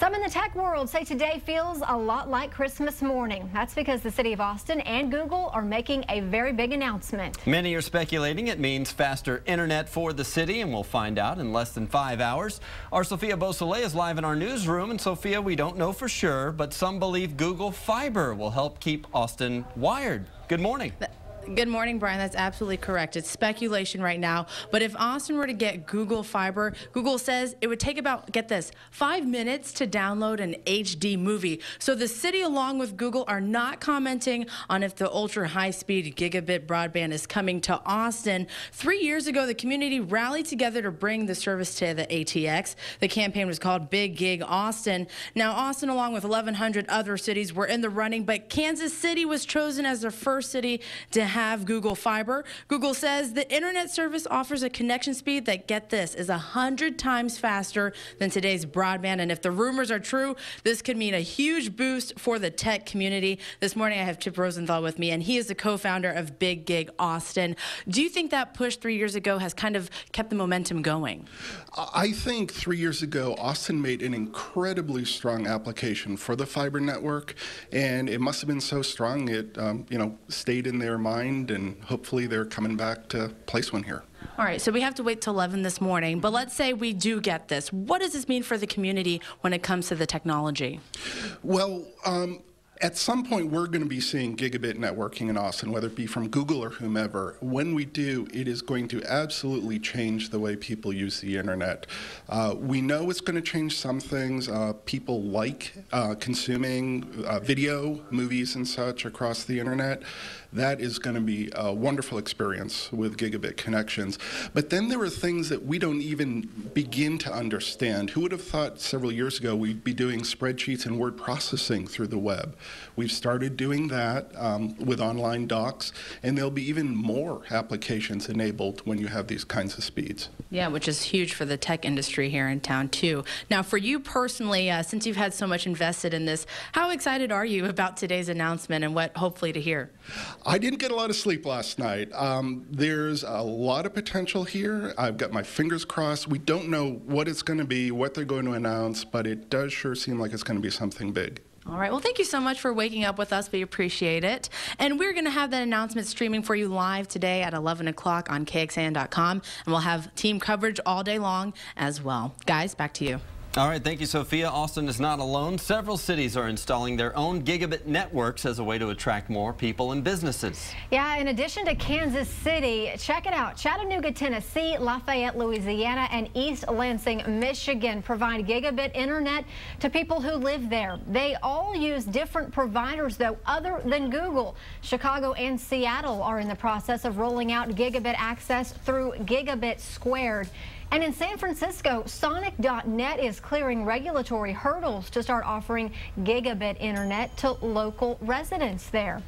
Some in the tech world say today feels a lot like Christmas morning. That's because the city of Austin and Google are making a very big announcement. Many are speculating it means faster internet for the city, and we'll find out in less than 5 hours. Our Sophia Beausoleil is live in our newsroom, and Sophia, we don't know for sure, but some believe Google Fiber will help keep Austin wired. Good morning. Good morning, Brian. That's absolutely correct. It's speculation right now. But if Austin were to get Google Fiber, Google says it would take about, get this, 5 minutes to download an HD movie. So the city, along with Google, are not commenting on if the ultra high-speed gigabit broadband is coming to Austin. 3 years ago, the community rallied together to bring the service to the ATX. The campaign was called Big Gig Austin. Now, Austin, along with 1,100 other cities, were in the running, but Kansas City was chosen as the first city to have Google Fiber. Google says the internet service offers a connection speed that, get this, is 100 times faster than today's broadband. And if the rumors are true, this could mean a huge boost for the tech community. This morning I have Chip Rosenthal with me, and he is the co-founder of Big Gig Austin. Do you think that push 3 years ago has kind of kept the momentum going? I think 3 years ago, Austin made an incredibly strong application for the fiber network, and it must have been so strong it stayed in their mind, and hopefully they're coming back to place one here. All right, so we have to wait till 11 this morning, but let's say we do get this. What does this mean for the community when it comes to the technology? Well, at some point, we're going to be seeing gigabit networking in Austin, whether it be from Google or whomever. When we do, it is going to absolutely change the way people use the internet. We know it's going to change some things. People like consuming video, movies, and such across the internet. That is going to be a wonderful experience with gigabit connections. But then there are things that we don't even begin to understand. Who would have thought several years ago we'd be doing spreadsheets and word processing through the web? We've started doing that with online docs, and there'll be even more applications enabled when you have these kinds of speeds. Yeah, which is huge for the tech industry here in town, too. Now, for you personally, since you've had so much invested in this, how excited are you about today's announcement and what hopefully to hear? I didn't get a lot of sleep last night. There's a lot of potential here. I've got my fingers crossed. We don't know what it's going to be, what they're going to announce, but it does sure seem like it's going to be something big. All right. Well, thank you so much for waking up with us. We appreciate it. And we're going to have that announcement streaming for you live today at 11 o'clock on KXAN.com. And we'll have team coverage all day long as well. Guys, back to you. All right, thank you, Sophia. Austin is not alone. Several cities are installing their own gigabit networks as a way to attract more people and businesses. Yeah, in addition to Kansas City, check it out. Chattanooga, Tennessee, Lafayette, Louisiana, and East Lansing, Michigan provide gigabit internet to people who live there. They all use different providers, though, other than Google. Chicago and Seattle are in the process of rolling out gigabit access through Gigabit Squared. And in San Francisco, Sonic.net is clearing regulatory hurdles to start offering gigabit internet to local residents there.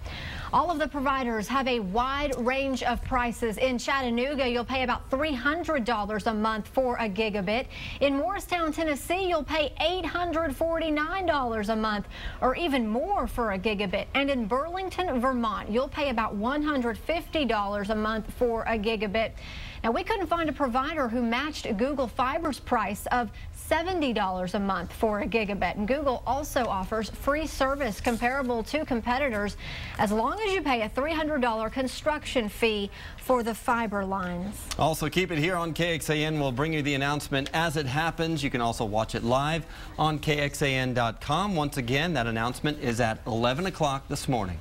All of the providers have a wide range of prices. In Chattanooga, you'll pay about $300 a month for a gigabit. In Morristown, Tennessee, you'll pay $849 a month, or even more for a gigabit. And in Burlington, Vermont, you'll pay about $150 a month for a gigabit. Now, we couldn't find a provider who matched Google Fiber's price of $70 a month for a gigabit. And Google also offers free service comparable to competitors as long as you pay a $300 construction fee for the fiber lines. Also, keep it here on KXAN. We'll bring you the announcement as it happens. You can also watch it live on KXAN.com. Once again, that announcement is at 11 o'clock this morning.